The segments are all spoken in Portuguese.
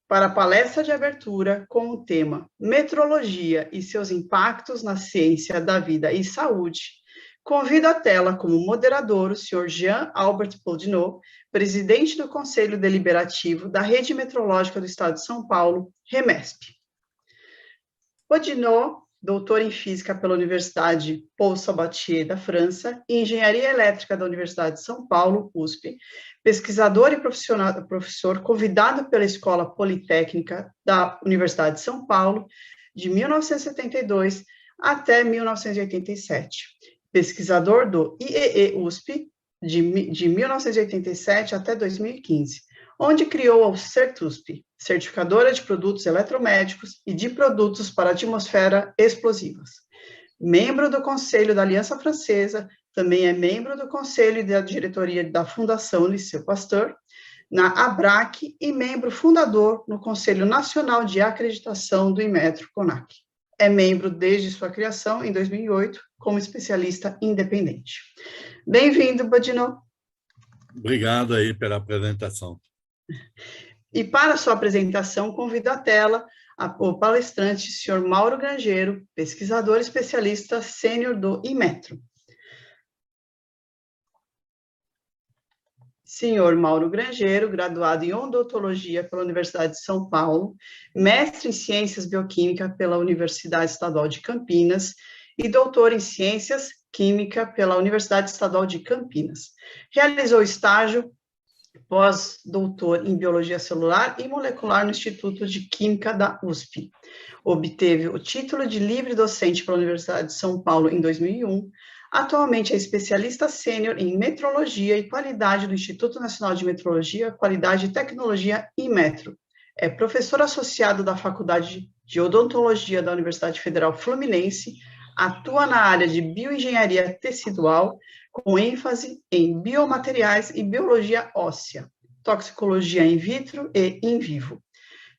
para a palestra de abertura com o tema Metrologia e seus impactos na ciência da vida e saúde. Convido à tela como moderador o Sr. Jean Albert Boudinot, presidente do Conselho Deliberativo da Rede Metrológica do Estado de São Paulo, REMESP. Boudinot, doutor em Física pela Universidade Paul Sabatier da França e Engenharia Elétrica da Universidade de São Paulo, USP, pesquisador e professor convidado pela Escola Politécnica da Universidade de São Paulo, de 1972 até 1987. Pesquisador do IEE-USP, de 1987 até 2015, onde criou a CERTUSP, certificadora de produtos eletromédicos e de produtos para a atmosfera explosivas. Membro do Conselho da Aliança Francesa, também é membro do Conselho e da diretoria da Fundação Liceu Pasteur, na ABRAC, e membro fundador no Conselho Nacional de Acreditação do Inmetro-CONAC. É membro desde sua criação, em 2008, como especialista independente. Bem-vindo, Boudinot. Obrigado aí pela apresentação. E para sua apresentação, convido à tela o palestrante, Sr. Mauro Grangeiro, pesquisador especialista sênior do Inmetro. Senhor Mauro Grangeiro, graduado em odontologia pela Universidade de São Paulo, mestre em ciências bioquímica pela Universidade Estadual de Campinas e doutor em ciências química pela Universidade Estadual de Campinas. Realizou estágio pós-doutor em biologia celular e molecular no Instituto de Química da USP. Obteve o título de livre docente pela Universidade de São Paulo em 2001. Atualmente é especialista sênior em metrologia e qualidade do Instituto Nacional de Metrologia, Qualidade e Tecnologia, Inmetro. É professor associado da Faculdade de Odontologia da Universidade Federal Fluminense, atua na área de bioengenharia tecidual, com ênfase em biomateriais e biologia óssea, toxicologia in vitro e in vivo,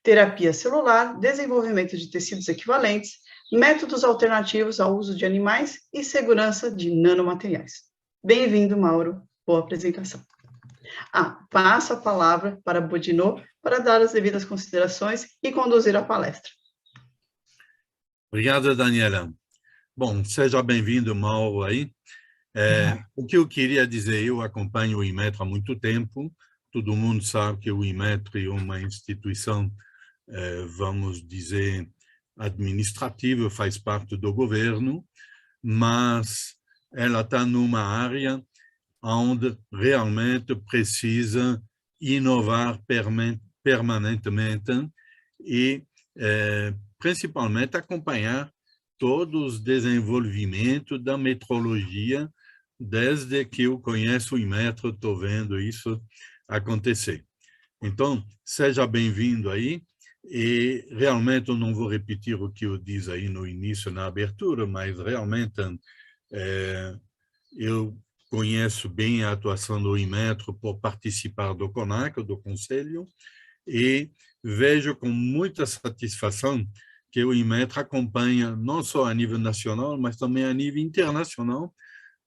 terapia celular, desenvolvimento de tecidos equivalentes, métodos alternativos ao uso de animais e segurança de nanomateriais. Bem-vindo, Mauro. Boa apresentação. Passo a palavra para Boudinot para dar as devidas considerações e conduzir a palestra. Obrigado, Daniela. Bom, seja bem-vindo, Mauro, aí. O que eu queria dizer, eu acompanho o Inmetro há muito tempo, todo mundo sabe que o Inmetro é uma instituição, vamos dizer, administrativa, faz parte do governo, mas ela está numa área onde realmente precisa inovar permanentemente e, principalmente, acompanhar todos os desenvolvimentos da metrologia. Desde que eu conheço o Inmetro, estou vendo isso acontecer. Então, seja bem-vindo aí. E realmente eu não vou repetir o que eu disse aí no início, na abertura, mas realmente eu conheço bem a atuação do Inmetro por participar do CONAC, do Conselho, e vejo com muita satisfação que o Inmetro acompanha não só a nível nacional, mas também a nível internacional,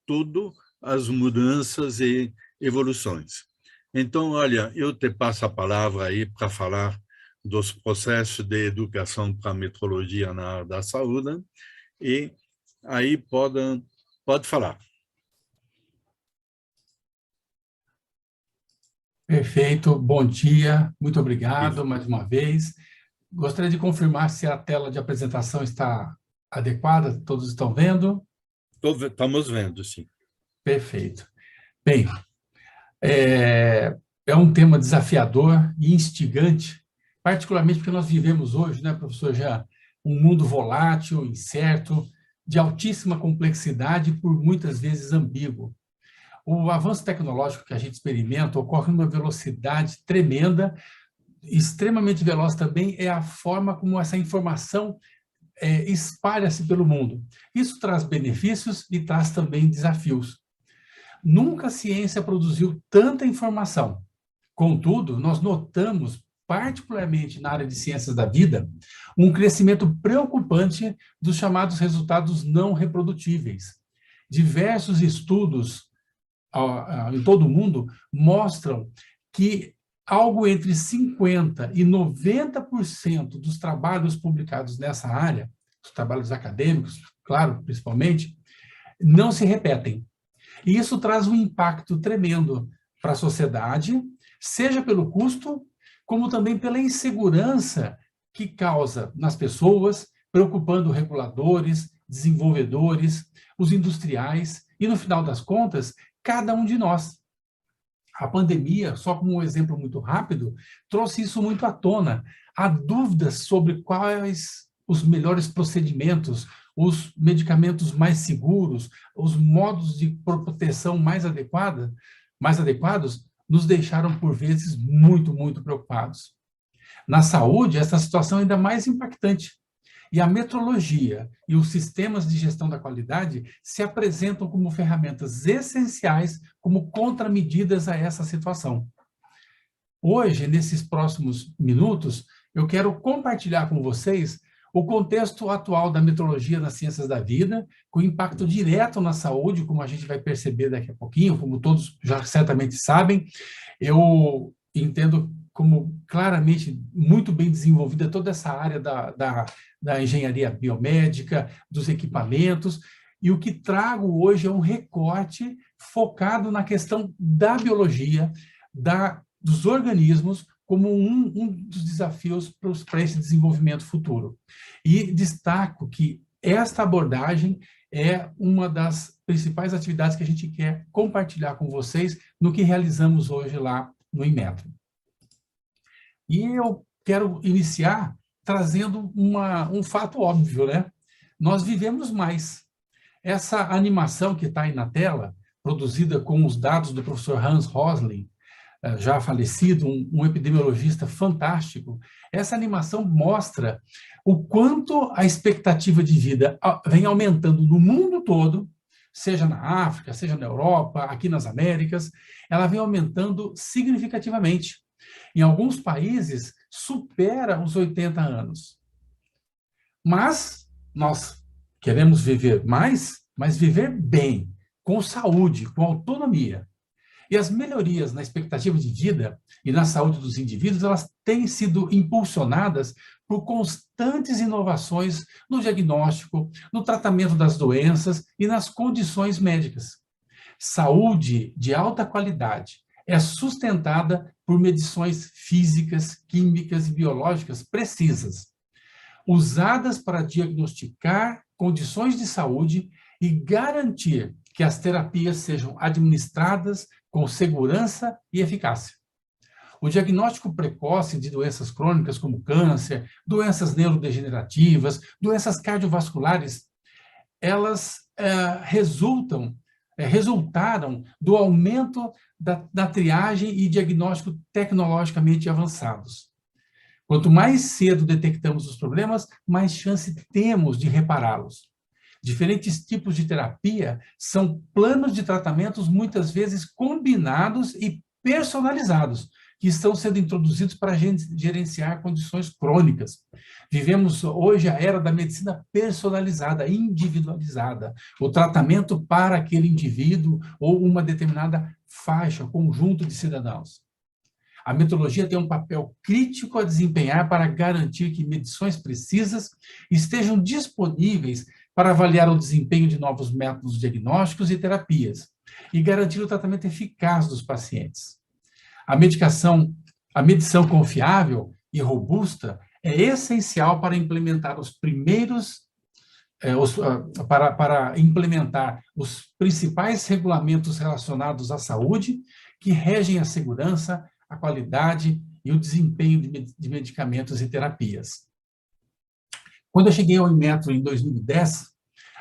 todas as mudanças e evoluções. Então, olha, eu te passo a palavra aí para falar dos processos de educação para a metrologia na área da saúde, e aí pode falar. Perfeito, bom dia, muito obrigado mais uma vez. Gostaria de confirmar se a tela de apresentação está adequada, todos estão vendo? Estamos vendo, sim. Perfeito. Bem, é um tema desafiador e instigante, particularmente porque nós vivemos hoje, né, professor Jean, um mundo volátil, incerto, de altíssima complexidade e por muitas vezes ambíguo. O avanço tecnológico que a gente experimenta ocorre numa velocidade tremenda, extremamente veloz também é a forma como essa informação espalha-se pelo mundo. Isso traz benefícios e traz também desafios. Nunca a ciência produziu tanta informação. Contudo, nós notamos, particularmente na área de ciências da vida, um crescimento preocupante dos chamados resultados não reprodutíveis. Diversos estudos em todo o mundo mostram que algo entre 50% e 90% dos trabalhos publicados nessa área, os trabalhos acadêmicos, claro, principalmente, não se repetem. E isso traz um impacto tremendo para a sociedade, seja pelo custo, como também pela insegurança que causa nas pessoas, preocupando reguladores, desenvolvedores, os industriais e, no final das contas, cada um de nós. A pandemia, só como um exemplo muito rápido, trouxe isso muito à tona. Há dúvidas sobre quais os melhores procedimentos, os medicamentos mais seguros, os modos de proteção mais adequados, nos deixaram, por vezes, muito, muito preocupados. Na saúde, essa situação é ainda mais impactante. E a metrologia e os sistemas de gestão da qualidade se apresentam como ferramentas essenciais, como contramedidas a essa situação. Hoje, nesses próximos minutos, eu quero compartilhar com vocês o contexto atual da metrologia nas ciências da vida, com impacto direto na saúde, como a gente vai perceber daqui a pouquinho, como todos já certamente sabem. Eu entendo como claramente muito bem desenvolvida toda essa área da engenharia biomédica, dos equipamentos, e o que trago hoje é um recorte focado na questão da biologia, dos organismos, como um dos desafios para esse desenvolvimento futuro. E destaco que esta abordagem é uma das principais atividades que a gente quer compartilhar com vocês no que realizamos hoje lá no Inmetro. E eu quero iniciar trazendo um fato óbvio, né? Nós vivemos mais. Essa animação que está aí na tela, produzida com os dados do professor Hans Rosling, já falecido, um epidemiologista fantástico, essa animação mostra o quanto a expectativa de vida vem aumentando no mundo todo, seja na África, seja na Europa, aqui nas Américas, ela vem aumentando significativamente. Em alguns países, supera os 80 anos. Mas nós queremos viver mais, mas viver bem, com saúde, com autonomia. E as melhorias na expectativa de vida e na saúde dos indivíduos, elas têm sido impulsionadas por constantes inovações no diagnóstico, no tratamento das doenças e nas condições médicas. Saúde de alta qualidade é sustentada por medições físicas, químicas e biológicas precisas, usadas para diagnosticar condições de saúde e garantir que as terapias sejam administradas com segurança e eficácia. O diagnóstico precoce de doenças crônicas como câncer, doenças neurodegenerativas, doenças cardiovasculares, elas resultaram do aumento da triagem e diagnóstico tecnologicamente avançados. Quanto mais cedo detectamos os problemas, mais chance temos de repará-los. Diferentes tipos de terapia são planos de tratamentos muitas vezes combinados e personalizados, que estão sendo introduzidos para gerenciar condições crônicas. Vivemos hoje a era da medicina personalizada, individualizada, o tratamento para aquele indivíduo ou uma determinada faixa, conjunto de cidadãos. A metrologia tem um papel crítico a desempenhar para garantir que medições precisas estejam disponíveis para avaliar o desempenho de novos métodos diagnósticos e terapias e garantir o tratamento eficaz dos pacientes. A medição confiável e robusta é essencial para implementar para implementar os principais regulamentos relacionados à saúde que regem a segurança, a qualidade e o desempenho de medicamentos e terapias. Quando eu cheguei ao Inmetro em 2010,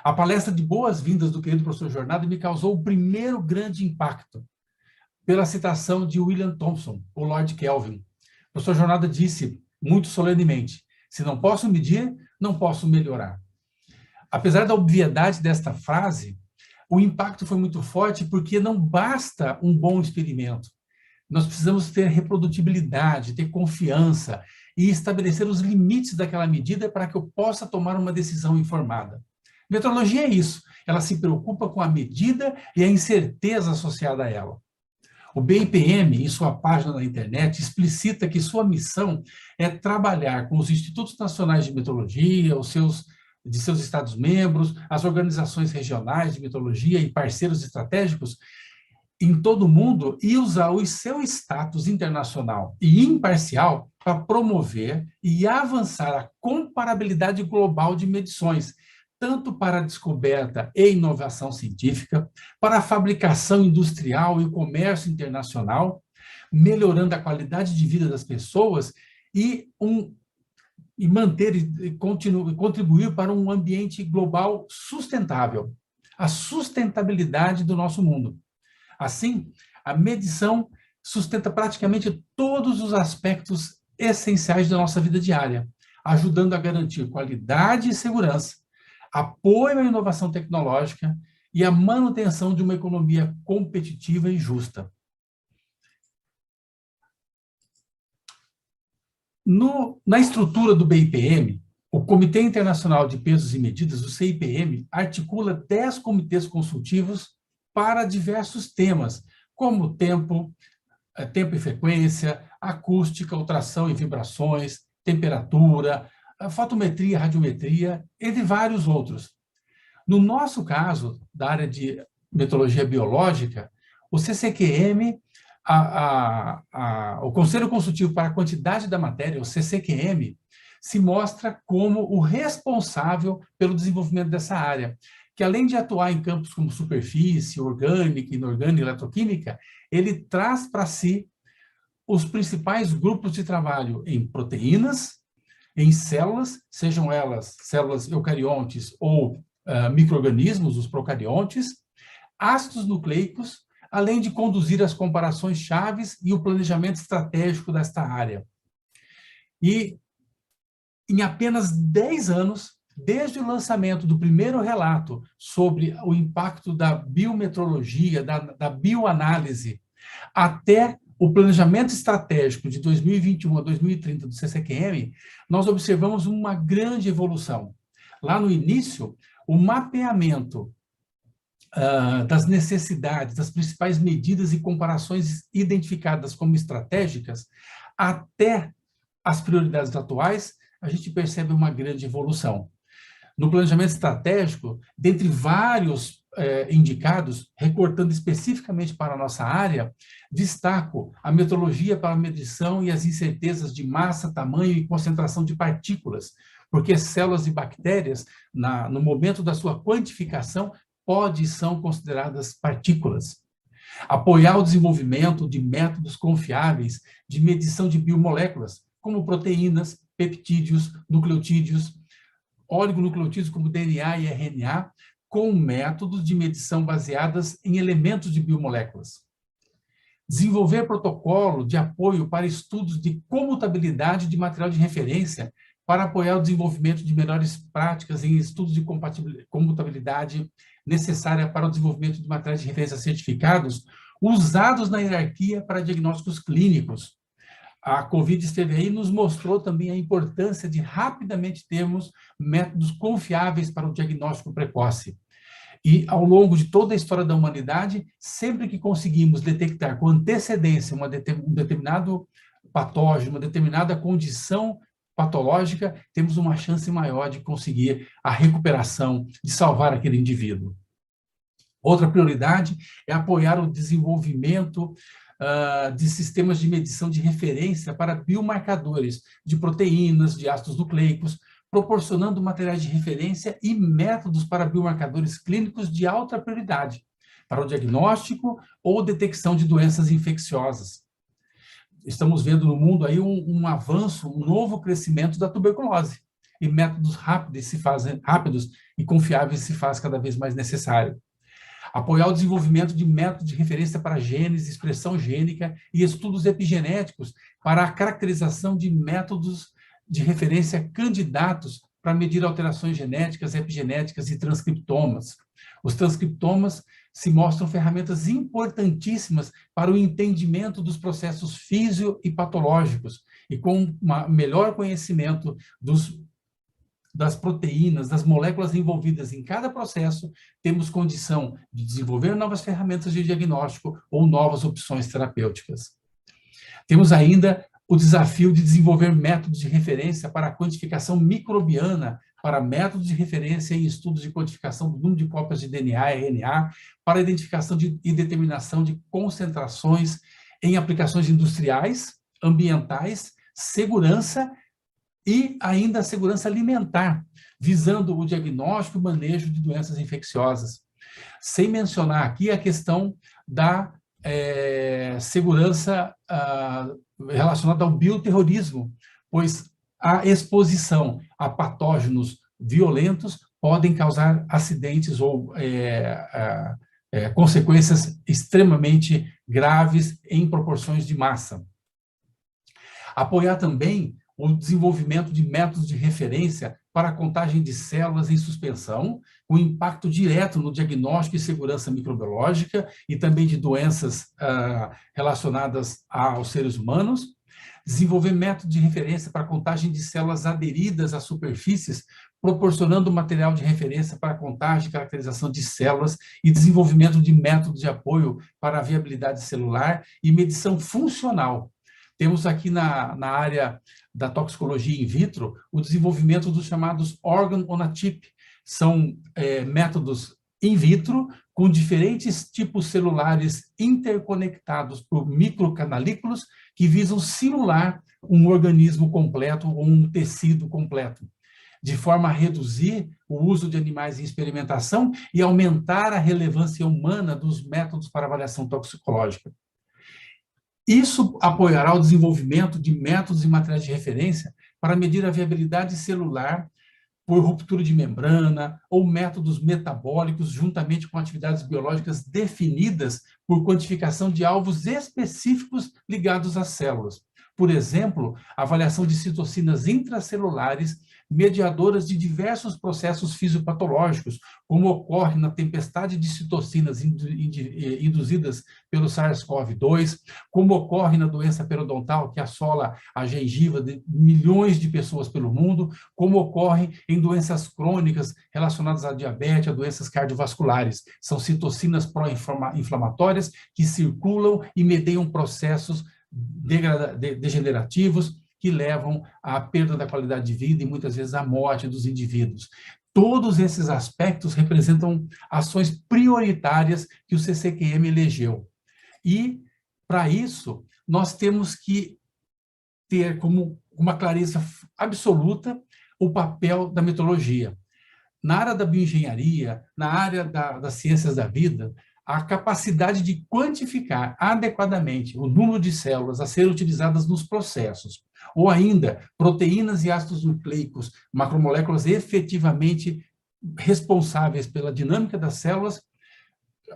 a palestra de boas-vindas do querido professor Jornada me causou o primeiro grande impacto, pela citação de William Thomson, o Lord Kelvin. O professor Jornada disse, muito solenemente, se não posso medir, não posso melhorar. Apesar da obviedade desta frase, o impacto foi muito forte porque não basta um bom experimento. Nós precisamos ter reprodutibilidade, ter confiança e estabelecer os limites daquela medida para que eu possa tomar uma decisão informada. Metrologia é isso, ela se preocupa com a medida e a incerteza associada a ela. O BIPM, em sua página na internet, explicita que sua missão é trabalhar com os institutos nacionais de metrologia, de seus Estados-membros, as organizações regionais de metrologia e parceiros estratégicos em todo o mundo e usar o seu status internacional e imparcial para promover e avançar a comparabilidade global de medições, tanto para a descoberta e inovação científica, para a fabricação industrial e o comércio internacional, melhorando a qualidade de vida das pessoas e manter e contribuir para um ambiente global sustentável, a sustentabilidade do nosso mundo. Assim, a medição sustenta praticamente todos os aspectos essenciais da nossa vida diária, ajudando a garantir qualidade e segurança, apoio à inovação tecnológica e a manutenção de uma economia competitiva e justa. Na estrutura do BIPM, o Comitê Internacional de Pesos e Medidas, o CIPM, articula 10 comitês consultivos para diversos temas, como tempo e frequência, acústica, ultrassom e vibrações, temperatura, fotometria, radiometria, entre vários outros. No nosso caso, da área de metrologia biológica, o CCQM, o Conselho Consultivo para a Quantidade da Matéria, o CCQM, se mostra como o responsável pelo desenvolvimento dessa área, que além de atuar em campos como superfície, orgânica, inorgânica e eletroquímica, ele traz para si os principais grupos de trabalho em proteínas, em células, sejam elas células eucariontes ou micro-organismos, os procariontes, ácidos nucleicos, além de conduzir as comparações chaves e o planejamento estratégico desta área. E em apenas 10 anos, desde o lançamento do primeiro relato sobre o impacto da biometrologia, da bioanálise, até o planejamento estratégico de 2021 a 2030 do CCQM, nós observamos uma grande evolução. Lá no início, o mapeamento das necessidades, das principais medidas e comparações identificadas como estratégicas, até as prioridades atuais, a gente percebe uma grande evolução. No planejamento estratégico, dentre vários indicados, recortando especificamente para a nossa área, destaco a metrologia para a medição e as incertezas de massa, tamanho e concentração de partículas, porque células e bactérias, no momento da sua quantificação, são consideradas partículas. Apoiar o desenvolvimento de métodos confiáveis de medição de biomoléculas, como proteínas, peptídeos, nucleotídeos, oligonucleotídeos como DNA e RNA, com métodos de medição baseadas em elementos de biomoléculas. Desenvolver protocolo de apoio para estudos de comutabilidade de material de referência para apoiar o desenvolvimento de melhores práticas em estudos de comutabilidade necessária para o desenvolvimento de materiais de referência certificados usados na hierarquia para diagnósticos clínicos. A Covid esteve aí e nos mostrou também a importância de rapidamente termos métodos confiáveis para o diagnóstico precoce. E, ao longo de toda a história da humanidade, sempre que conseguimos detectar com antecedência um determinado patógeno, uma determinada condição patológica, temos uma chance maior de conseguir a recuperação, de salvar aquele indivíduo. Outra prioridade é apoiar o desenvolvimento de sistemas de medição de referência para biomarcadores de proteínas, de ácidos nucleicos, proporcionando materiais de referência e métodos para biomarcadores clínicos de alta prioridade, para o diagnóstico ou detecção de doenças infecciosas. Estamos vendo no mundo aí um avanço, um novo crescimento da tuberculose, e métodos rápidos e confiáveis se faz cada vez mais necessário. Apoiar o desenvolvimento de métodos de referência para genes, expressão gênica e estudos epigenéticos para a caracterização de métodos de referência candidatos para medir alterações genéticas, epigenéticas e transcriptomas. Os transcriptomas se mostram ferramentas importantíssimas para o entendimento dos processos físio e patológicos, e com um melhor conhecimento das proteínas, das moléculas envolvidas em cada processo, temos condição de desenvolver novas ferramentas de diagnóstico ou novas opções terapêuticas. Temos ainda o desafio de desenvolver métodos de referência para a quantificação microbiana, para métodos de referência em estudos de quantificação do número de cópias de DNA e RNA, para identificação e determinação de concentrações em aplicações industriais, ambientais, segurança e ainda a segurança alimentar, visando o diagnóstico e manejo de doenças infecciosas. Sem mencionar aqui a questão da segurança relacionada ao bioterrorismo, pois a exposição a patógenos violentos podem causar acidentes ou consequências extremamente graves em proporções de massa. Apoiar também o desenvolvimento de métodos de referência para a contagem de células em suspensão, com impacto direto no diagnóstico e segurança microbiológica e também de doenças relacionadas aos seres humanos. Desenvolver métodos de referência para a contagem de células aderidas às superfícies, proporcionando material de referência para a contagem e caracterização de células e desenvolvimento de métodos de apoio para a viabilidade celular e medição funcional. Temos aqui na área da toxicologia in vitro o desenvolvimento dos chamados organ on a chip. São métodos in vitro com diferentes tipos celulares interconectados por microcanalículos que visam simular um organismo completo ou um tecido completo, de forma a reduzir o uso de animais em experimentação e aumentar a relevância humana dos métodos para avaliação toxicológica. Isso apoiará o desenvolvimento de métodos e materiais de referência para medir a viabilidade celular por ruptura de membrana ou métodos metabólicos juntamente com atividades biológicas definidas por quantificação de alvos específicos ligados às células. Por exemplo, a avaliação de citocinas intracelulares mediadoras de diversos processos fisiopatológicos, como ocorre na tempestade de citocinas induzidas pelo SARS-CoV-2, como ocorre na doença periodontal que assola a gengiva de milhões de pessoas pelo mundo, como ocorre em doenças crônicas relacionadas à diabetes, a doenças cardiovasculares. São citocinas pró-inflamatórias que circulam e medeiam processos degenerativos que levam à perda da qualidade de vida e muitas vezes à morte dos indivíduos. Todos esses aspectos representam ações prioritárias que o CCQM elegeu. E, para isso, nós temos que ter como uma clareza absoluta o papel da metodologia. Na área da bioengenharia, na área das ciências da vida, a capacidade de quantificar adequadamente o número de células a serem utilizadas nos processos, ou ainda proteínas e ácidos nucleicos, macromoléculas efetivamente responsáveis pela dinâmica das células,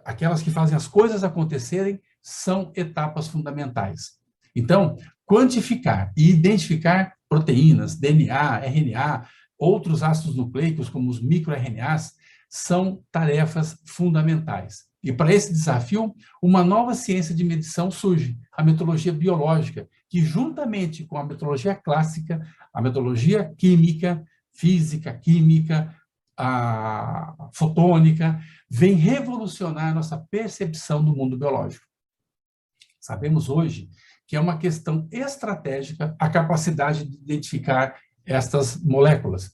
aquelas que fazem as coisas acontecerem, são etapas fundamentais. Então, quantificar e identificar proteínas, DNA, RNA, outros ácidos nucleicos, como os microRNAs, são tarefas fundamentais. E para esse desafio, uma nova ciência de medição surge, a metodologia biológica, que juntamente com a metodologia clássica, a metodologia química, física, química, a fotônica, vem revolucionar a nossa percepção do mundo biológico. Sabemos hoje que é uma questão estratégica a capacidade de identificar estas moléculas.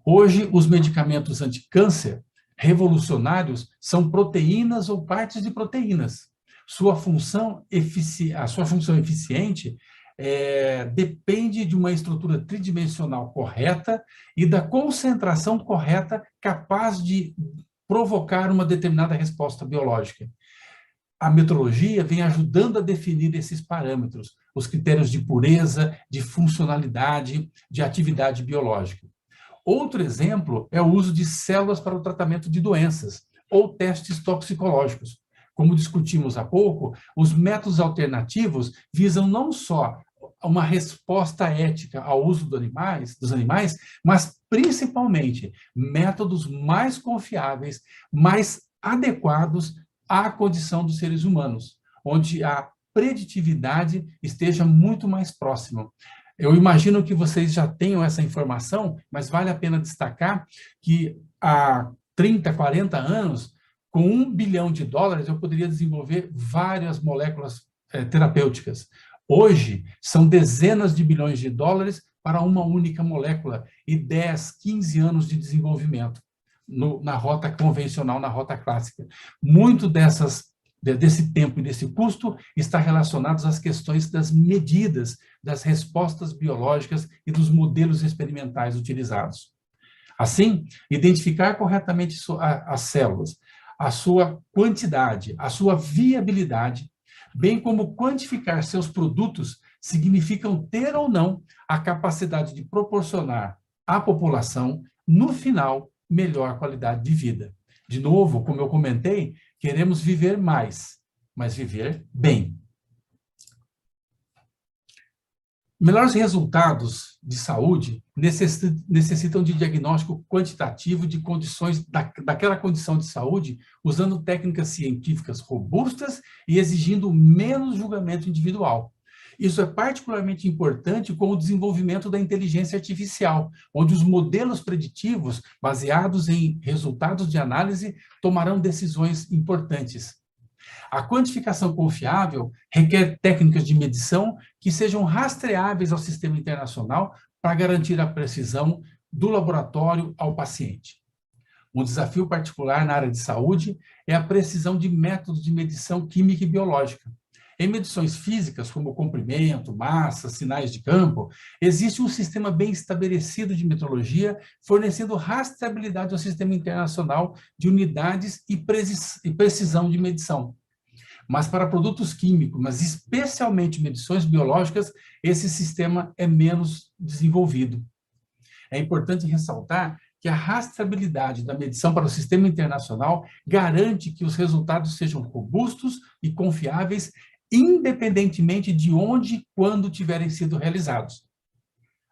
Hoje, os medicamentos anticâncer revolucionários são proteínas ou partes de proteínas. A sua função eficiente depende de uma estrutura tridimensional correta e da concentração correta capaz de provocar uma determinada resposta biológica. A metrologia vem ajudando a definir esses parâmetros, os critérios de pureza, de funcionalidade, de atividade biológica. Outro exemplo é o uso de células para o tratamento de doenças, ou testes toxicológicos. Como discutimos há pouco, os métodos alternativos visam não só uma resposta ética ao uso dos animais, mas principalmente métodos mais confiáveis, mais adequados à condição dos seres humanos, onde a preditividade esteja muito mais próxima. Eu imagino que vocês já tenham essa informação, mas vale a pena destacar que há 30, 40 anos, com US$ 1 bilhão, eu poderia desenvolver várias moléculas terapêuticas. Hoje, são dezenas de bilhões de dólares para uma única molécula e 10, 15 anos de desenvolvimento na rota convencional, na rota clássica. Muito desse tempo e desse custo está relacionado às questões das medidas, das respostas biológicas e dos modelos experimentais utilizados. Assim, identificar corretamente as células, a sua quantidade, a sua viabilidade, bem como quantificar seus produtos, significam ter ou não a capacidade de proporcionar à população, no final, melhor qualidade de vida. De novo, como eu comentei, queremos viver mais, mas viver bem. Melhores resultados de saúde necessitam de diagnóstico quantitativo de condições daquela condição de saúde, usando técnicas científicas robustas e exigindo menos julgamento individual. Isso é particularmente importante com o desenvolvimento da inteligência artificial, onde os modelos preditivos, baseados em resultados de análise, tomarão decisões importantes. A quantificação confiável requer técnicas de medição que sejam rastreáveis ao sistema internacional para garantir a precisão do laboratório ao paciente. Um desafio particular na área de saúde é a precisão de métodos de medição química e biológica. Em medições físicas, como comprimento, massa, sinais de campo, existe um sistema bem estabelecido de metrologia, fornecendo rastreabilidade ao sistema internacional de unidades e precisão de medição. Mas para produtos químicos, mas especialmente medições biológicas, esse sistema é menos desenvolvido. É importante ressaltar que a rastreabilidade da medição para o sistema internacional garante que os resultados sejam robustos e confiáveis, independentemente de onde e quando tiverem sido realizados.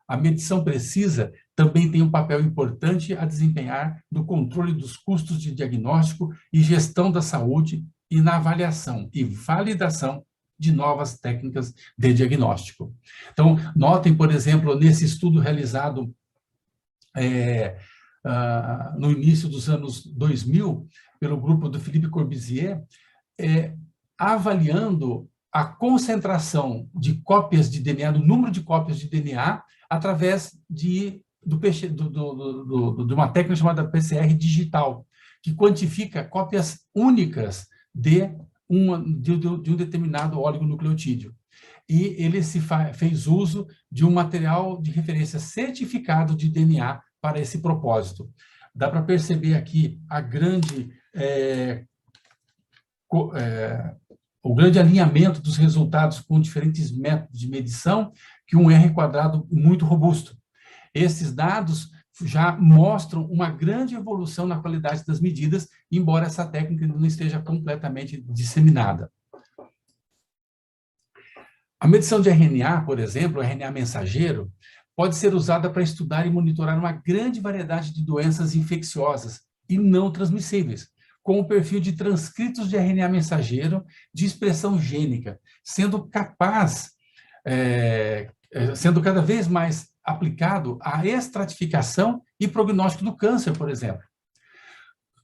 A medição precisa também tem um papel importante a desempenhar no controle dos custos de diagnóstico e gestão da saúde e na avaliação e validação de novas técnicas de diagnóstico. Então, notem, por exemplo, nesse estudo realizado no início dos anos 2000, pelo grupo do Philippe Corbusier, avaliando a concentração de cópias de DNA, do número de cópias de DNA, através de uma técnica chamada PCR digital, que quantifica cópias únicas de um determinado oligonucleotídeo. E ele fez uso de um material de referência certificado de DNA para esse propósito. Dá para perceber aqui o grande alinhamento dos resultados com diferentes métodos de medição, que um R² muito robusto. Esses dados já mostram uma grande evolução na qualidade das medidas, embora essa técnica não esteja completamente disseminada. A medição de RNA, por exemplo, o RNA mensageiro, pode ser usada para estudar e monitorar uma grande variedade de doenças infecciosas e não transmissíveis, com o perfil de transcritos de RNA mensageiro de expressão gênica, sendo cada vez mais aplicado à estratificação e prognóstico do câncer, por exemplo.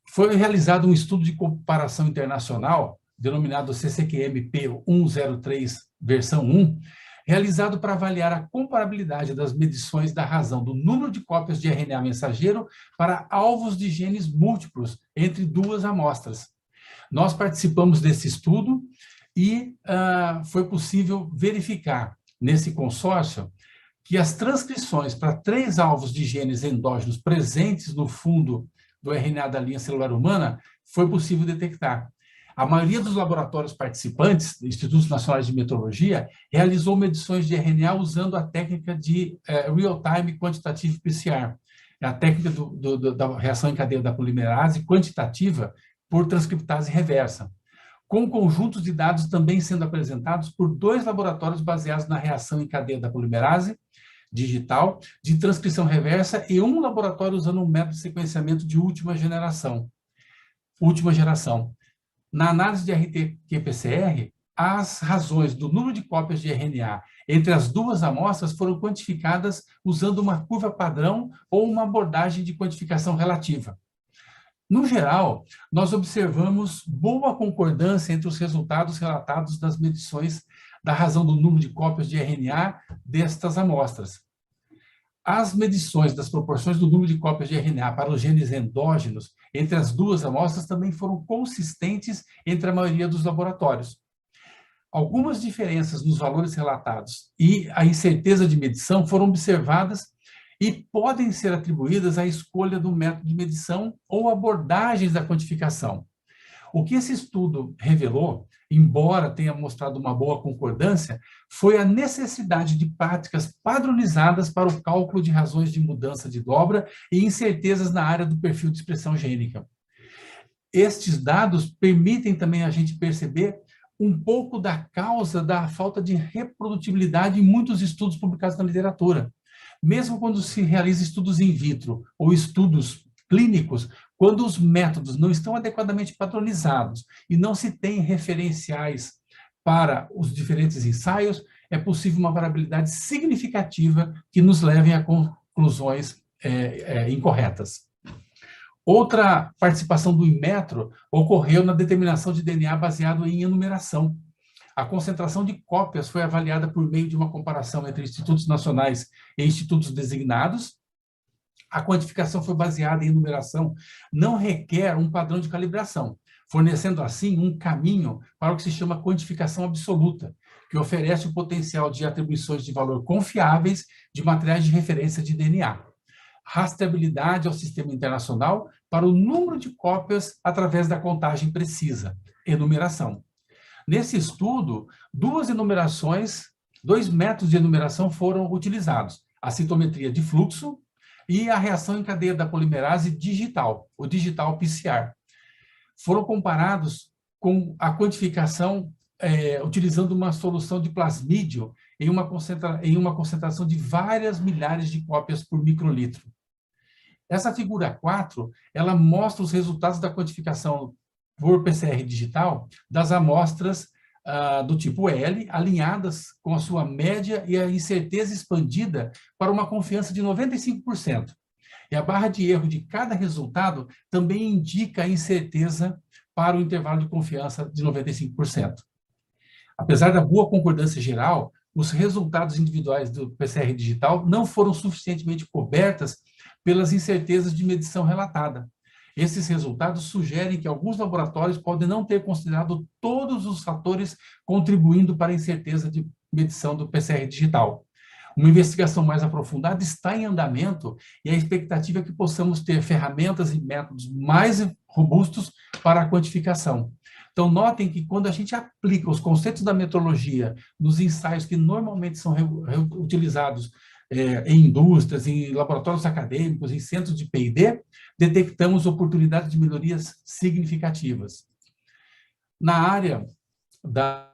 Foi realizado um estudo de comparação internacional, denominado CCQM-P103, versão 1, realizado para avaliar a comparabilidade das medições da razão do número de cópias de RNA mensageiro para alvos de genes múltiplos entre duas amostras. Nós participamos desse estudo e foi possível verificar nesse consórcio que as transcrições para 3 alvos de genes endógenos presentes no fundo do RNA da linha celular humana foi possível detectar. A maioria dos laboratórios participantes, Institutos Nacionais de Metrologia, realizou medições de RNA usando a técnica de Real-Time Quantitative PCR, a técnica da reação em cadeia da polimerase quantitativa por transcriptase reversa, com conjuntos de dados também sendo apresentados por 2 laboratórios baseados na reação em cadeia da polimerase digital de transcrição reversa e um laboratório usando um método de sequenciamento de última geração. Na análise de RT-qPCR, as razões do número de cópias de RNA entre as duas amostras foram quantificadas usando uma curva padrão ou uma abordagem de quantificação relativa. No geral, nós observamos boa concordância entre os resultados relatados das medições da razão do número de cópias de RNA destas amostras. As medições das proporções do número de cópias de RNA para os genes endógenos entre as duas amostras também foram consistentes entre a maioria dos laboratórios. Algumas diferenças nos valores relatados e a incerteza de medição foram observadas e podem ser atribuídas à escolha do método de medição ou abordagens da quantificação. O que esse estudo revelou, embora tenha mostrado uma boa concordância, foi a necessidade de práticas padronizadas para o cálculo de razões de mudança de dobra e incertezas na área do perfil de expressão gênica. Estes dados permitem também a gente perceber um pouco da causa da falta de reprodutibilidade em muitos estudos publicados na literatura. Mesmo quando se realiza estudos in vitro ou estudos clínicos, quando os métodos não estão adequadamente padronizados e não se tem referenciais para os diferentes ensaios, é possível uma variabilidade significativa que nos leve a conclusões incorretas. Outra participação do Inmetro ocorreu na determinação de DNA baseado em enumeração. A concentração de cópias foi avaliada por meio de uma comparação entre institutos nacionais e institutos designados. A quantificação foi baseada em enumeração, não requer um padrão de calibração, fornecendo assim um caminho para o que se chama quantificação absoluta, que oferece o potencial de atribuições de valor confiáveis de materiais de referência de DNA. Rastreabilidade ao sistema internacional para o número de cópias através da contagem precisa, enumeração. Nesse estudo, dois métodos de enumeração foram utilizados, a citometria de fluxo e a reação em cadeia da polimerase digital, o digital PCR. Foram comparados com a quantificação utilizando uma solução de plasmídio em uma concentração de várias milhares de cópias por microlitro. Essa figura 4, ela mostra os resultados da quantificação por PCR digital das amostras do tipo L, alinhadas com a sua média e a incerteza expandida para uma confiança de 95%. E a barra de erro de cada resultado também indica a incerteza para o intervalo de confiança de 95%. Apesar da boa concordância geral, os resultados individuais do PCR digital não foram suficientemente cobertas pelas incertezas de medição relatada. Esses resultados sugerem que alguns laboratórios podem não ter considerado todos os fatores contribuindo para a incerteza de medição do PCR digital. Uma investigação mais aprofundada está em andamento e a expectativa é que possamos ter ferramentas e métodos mais robustos para a quantificação. Então, notem que quando a gente aplica os conceitos da metrologia nos ensaios que normalmente são utilizados em indústrias, em laboratórios acadêmicos, em centros de P&D, detectamos oportunidades de melhorias significativas. Na área da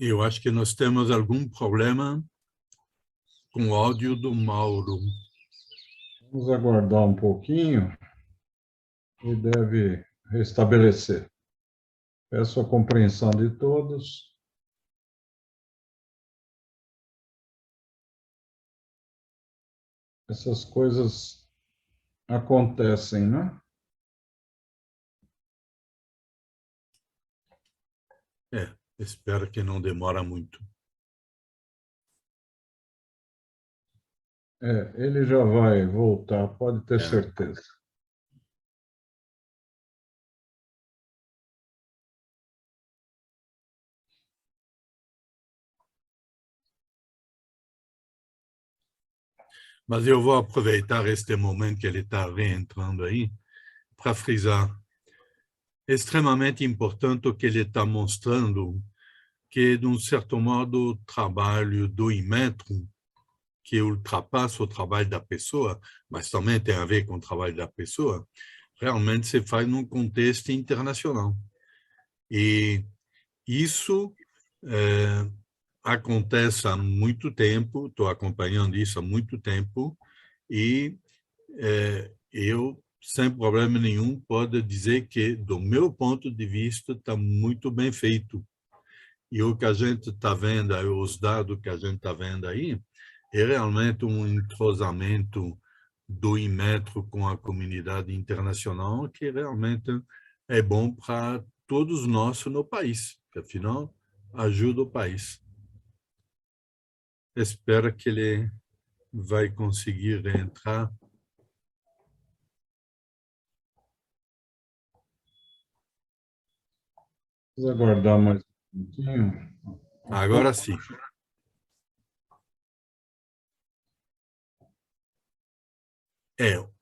Eu acho que nós temos algum problema com o áudio do Mauro. Vamos aguardar um pouquinho e deve restabelecer. Peço a compreensão de todos. Essas coisas acontecem, né? Espero que não demora muito. Ele já vai voltar, pode ter certeza. Mas eu vou aproveitar este momento que ele está reentrando aí para frisar. É extremamente importante o que ele está mostrando, que, de um certo modo, o trabalho do Inmetro, que ultrapassa o trabalho da pessoa, mas também tem a ver com o trabalho da pessoa, realmente se faz num contexto internacional. E isso acontece há muito tempo, estou acompanhando isso há muito tempo, e eu, sem problema nenhum, posso dizer que, do meu ponto de vista, está muito bem feito. E o que a gente está vendo, os dados que a gente está vendo aí, é realmente um entrosamento do Inmetro com a comunidade internacional que realmente é bom para todos nós no país, que afinal ajuda o país. Espero que ele vai conseguir entrar. Vamos aguardar mais um pouquinho. Agora sim.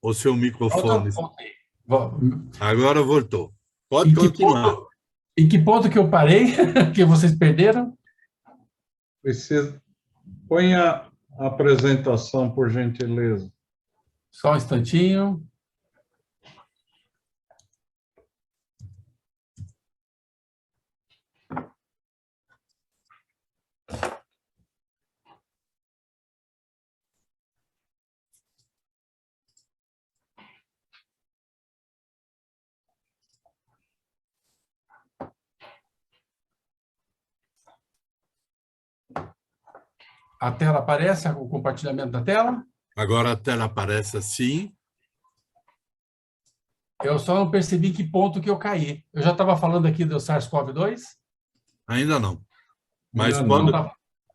O seu microfone. Agora voltou. Pode continuar. Em que ponto que eu parei, que vocês perderam? Precisa. Põe a apresentação, por gentileza. Só um instantinho. A tela aparece, o compartilhamento da tela? Agora a tela aparece assim. Eu só não percebi que ponto que eu caí. Eu já estava falando aqui do SARS-CoV-2? Ainda não. Mas Ainda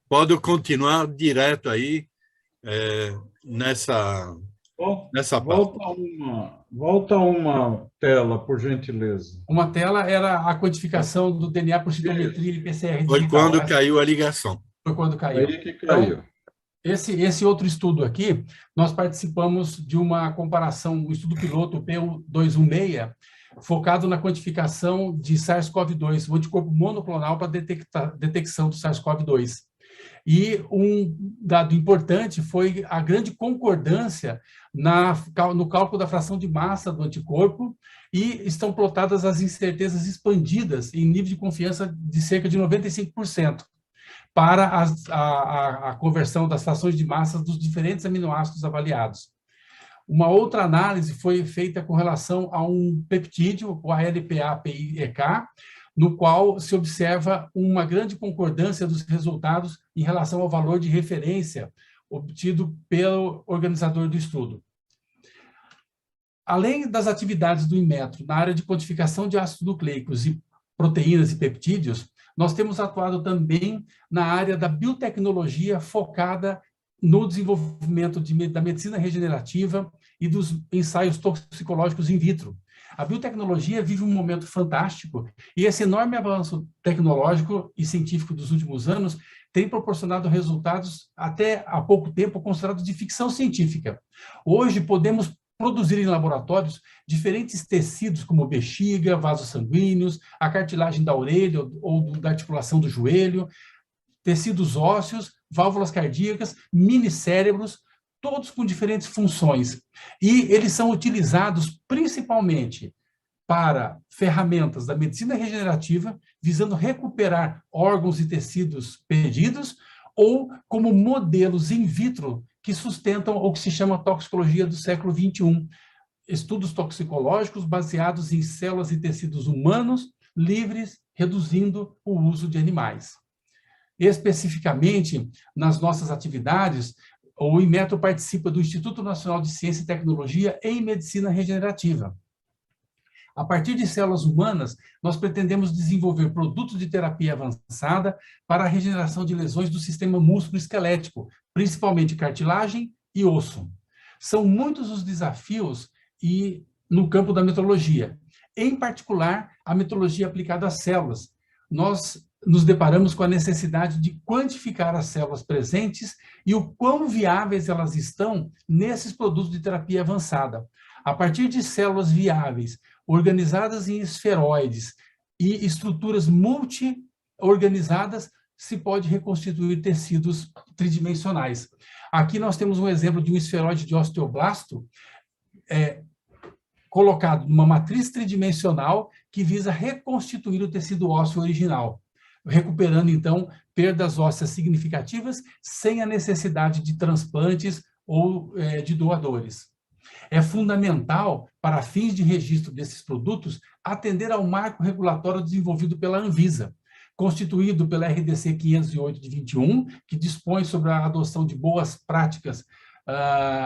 pode continuar direto aí nessa parte. Volta uma tela, por gentileza. Uma tela era a codificação do DNA por citometria e PCR digital. Foi quando caiu a ligação. Foi quando caiu. Aí que caiu. Então, esse outro estudo aqui, nós participamos de uma comparação, um estudo piloto, o PU216, focado na quantificação de SARS-CoV-2, o anticorpo monoclonal para detecção do SARS-CoV-2. E um dado importante foi a grande concordância no cálculo da fração de massa do anticorpo, e estão plotadas as incertezas expandidas em nível de confiança de cerca de 95%. Para a conversão das frações de massa dos diferentes aminoácidos avaliados. Uma outra análise foi feita com relação a um peptídeo, o ALPA-PIEK, no qual se observa uma grande concordância dos resultados em relação ao valor de referência obtido pelo organizador do estudo. Além das atividades do Inmetro na área de quantificação de ácidos nucleicos e proteínas e peptídeos, nós temos atuado também na área da biotecnologia focada no desenvolvimento da medicina regenerativa e dos ensaios toxicológicos in vitro. A biotecnologia vive um momento fantástico e esse enorme avanço tecnológico e científico dos últimos anos tem proporcionado resultados até há pouco tempo considerados de ficção científica. Hoje podemos produzir em laboratórios diferentes tecidos, como bexiga, vasos sanguíneos, a cartilagem da orelha ou da articulação do joelho, tecidos ósseos, válvulas cardíacas, minicérebros, todos com diferentes funções. E eles são utilizados principalmente para ferramentas da medicina regenerativa, visando recuperar órgãos e tecidos perdidos, ou como modelos in vitro que sustentam o que se chama toxicologia do século XXI. Estudos toxicológicos baseados em células e tecidos humanos livres, reduzindo o uso de animais. Especificamente, nas nossas atividades, o Inmetro participa do Instituto Nacional de Ciência e Tecnologia em Medicina Regenerativa. A partir de células humanas, nós pretendemos desenvolver produtos de terapia avançada para a regeneração de lesões do sistema músculo-esquelético, principalmente cartilagem e osso. São muitos os desafios no campo da metrologia, em particular a metrologia aplicada às células. Nós nos deparamos com a necessidade de quantificar as células presentes e o quão viáveis elas estão nesses produtos de terapia avançada. A partir de células viáveis, organizadas em esferoides e estruturas multi-organizadas, se pode reconstituir tecidos tridimensionais. Aqui nós temos um exemplo de um esferoide de osteoblasto colocado numa matriz tridimensional que visa reconstituir o tecido ósseo original. recuperando, então, perdas ósseas significativas sem a necessidade de transplantes ou de doadores. É fundamental, para fins de registro desses produtos, atender ao marco regulatório desenvolvido pela Anvisa, constituído pela RDC 508 de 21, que dispõe sobre a adoção de boas práticas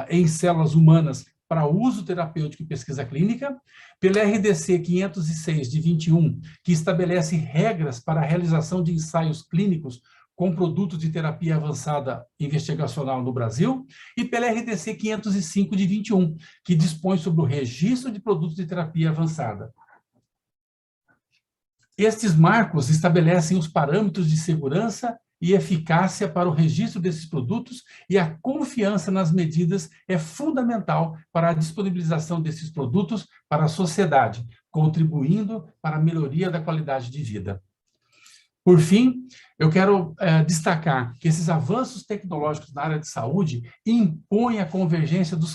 em células humanas para uso terapêutico e pesquisa clínica, pela RDC 506 de 21, que estabelece regras para a realização de ensaios clínicos com produtos de terapia avançada investigacional no Brasil, e pela RDC 505 de 21, que dispõe sobre o registro de produtos de terapia avançada. Estes marcos estabelecem os parâmetros de segurança e eficácia para o registro desses produtos, e a confiança nas medidas é fundamental para a disponibilização desses produtos para a sociedade, contribuindo para a melhoria da qualidade de vida. Por fim, eu quero destacar que esses avanços tecnológicos na área de saúde impõem a convergência dos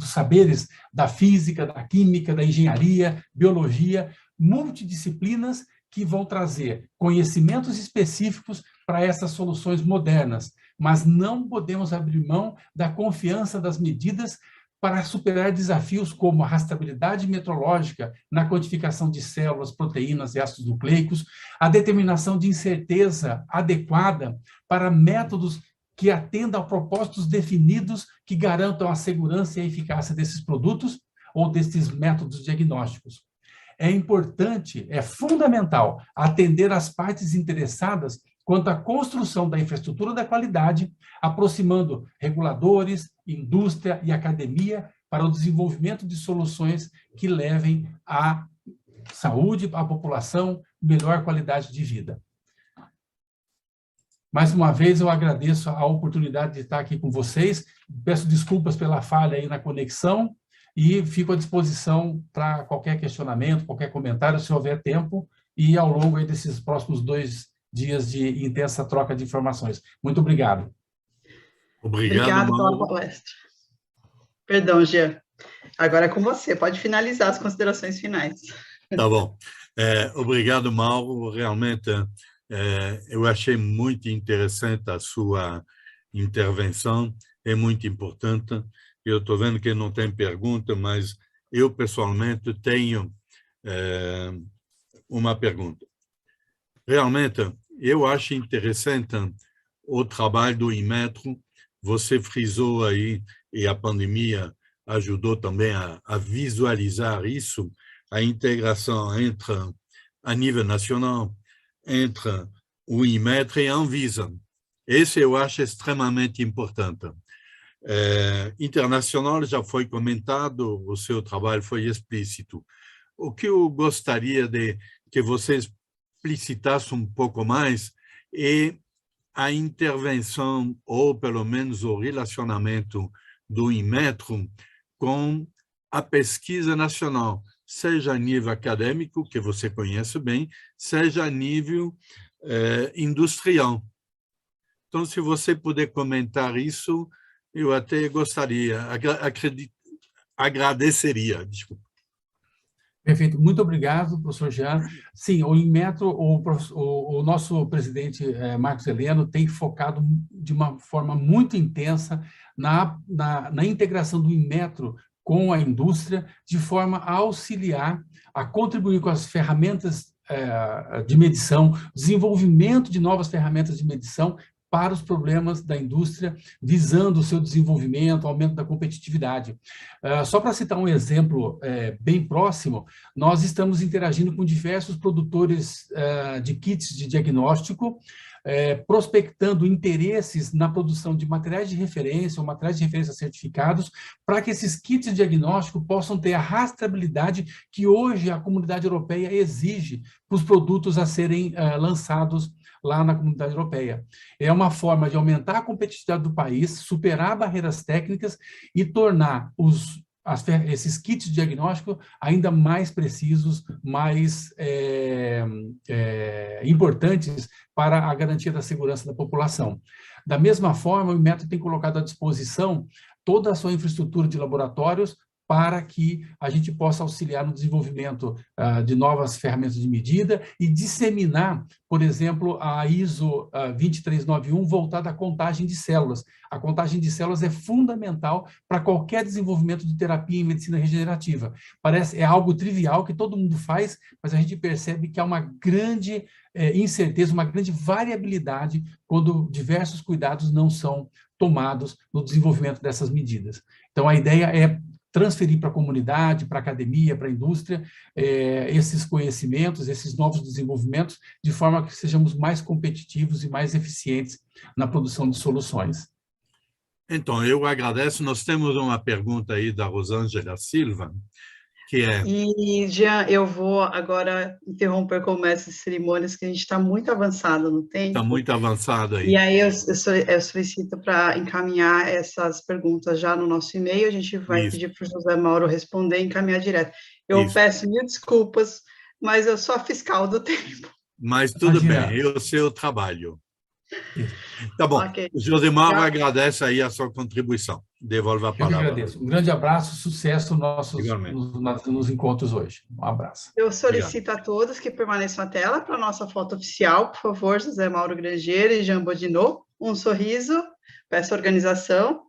saberes da física, da química, da engenharia, biologia, multidisciplinas que vão trazer conhecimentos específicos para essas soluções modernas, mas não podemos abrir mão da confiança das medidas para superar desafios como a rastreabilidade metrológica na quantificação de células, proteínas e ácidos nucleicos, a determinação de incerteza adequada para métodos que atendam a propósitos definidos que garantam a segurança e a eficácia desses produtos ou desses métodos diagnósticos. É importante, é fundamental atender as partes interessadas quanto à construção da infraestrutura da qualidade, aproximando reguladores, indústria e academia para o desenvolvimento de soluções que levem à saúde, à população, melhor qualidade de vida. Mais uma vez, eu agradeço a oportunidade de estar aqui com vocês, peço desculpas pela falha aí na conexão e fico à disposição para qualquer questionamento, qualquer comentário, se houver tempo, e ao longo aí desses próximos 2 dias de intensa troca de informações. Muito obrigado. Obrigado pela palestra. Perdão, Jean. Agora é com você. Pode finalizar as considerações finais. Tá bom. Obrigado, Mauro. Realmente, eu achei muito interessante a sua intervenção. É muito importante. Eu estou vendo que não tem pergunta, mas eu, pessoalmente, tenho uma pergunta. Realmente, eu acho interessante o trabalho do Inmetro. Você frisou aí, e a pandemia ajudou também a visualizar isso, a integração entre, a nível nacional, entre o Inmetro e a Anvisa. Esse eu acho extremamente importante. Internacional já foi comentado, o seu trabalho foi explícito. O que eu gostaria de que vocês explicitasse um pouco mais é a intervenção, ou pelo menos o relacionamento do Inmetro com a pesquisa nacional, seja a nível acadêmico, que você conhece bem, seja a nível industrial. Então, se você puder comentar isso, eu até gostaria, agradeceria, desculpa. Perfeito, muito obrigado, professor Jean. Sim, o Inmetro, o nosso presidente Marcos Heleno tem focado de uma forma muito intensa na integração do Inmetro com a indústria, de forma a auxiliar, a contribuir com as ferramentas de medição, desenvolvimento de novas ferramentas de medição para os problemas da indústria, visando o seu desenvolvimento, aumento da competitividade. Só para citar um exemplo bem próximo, nós estamos interagindo com diversos produtores de kits de diagnóstico, prospectando interesses na produção de materiais de referência ou materiais de referência certificados, para que esses kits de diagnóstico possam ter a rastreabilidade que hoje a comunidade europeia exige para os produtos a serem lançados lá na comunidade europeia. É uma forma de aumentar a competitividade do país, superar barreiras técnicas e tornar esses kits de diagnóstico ainda mais precisos, mais importantes para a garantia da segurança da população. Da mesma forma, o Inmetro tem colocado à disposição toda a sua infraestrutura de laboratórios para que a gente possa auxiliar no desenvolvimento de novas ferramentas de medida e disseminar, por exemplo, a ISO 23391 voltada à contagem de células. A contagem de células é fundamental para qualquer desenvolvimento de terapia em medicina regenerativa. É algo trivial que todo mundo faz, mas a gente percebe que há uma grande incerteza, uma grande variabilidade quando diversos cuidados não são tomados no desenvolvimento dessas medidas. Então, a ideia é transferir para a comunidade, para a academia, para a indústria, esses conhecimentos, esses novos desenvolvimentos, de forma que sejamos mais competitivos e mais eficientes na produção de soluções. Então, eu agradeço. Nós temos uma pergunta aí da Rosângela Silva, que é... E, Jean, eu vou agora interromper com o mestre de cerimônias, que a gente está muito avançado no tempo. Está muito avançado aí. E aí eu solicito para encaminhar essas perguntas já no nosso e-mail, a gente vai pedir para o José Mauro responder e encaminhar direto. Eu peço mil desculpas, mas eu sou a fiscal do tempo. Mas tudo bem, eu sei o trabalho. Tá bom, Okay. José Mauro agradece aí a sua contribuição. Devolvo a palavra. Eu que agradeço. Um grande abraço, sucesso nos encontros hoje. Um abraço. Eu solicito a todos que permaneçam na tela para a nossa foto oficial, por favor, José Mauro Grangeiro e Jean Bodinot. Um sorriso, peço organização.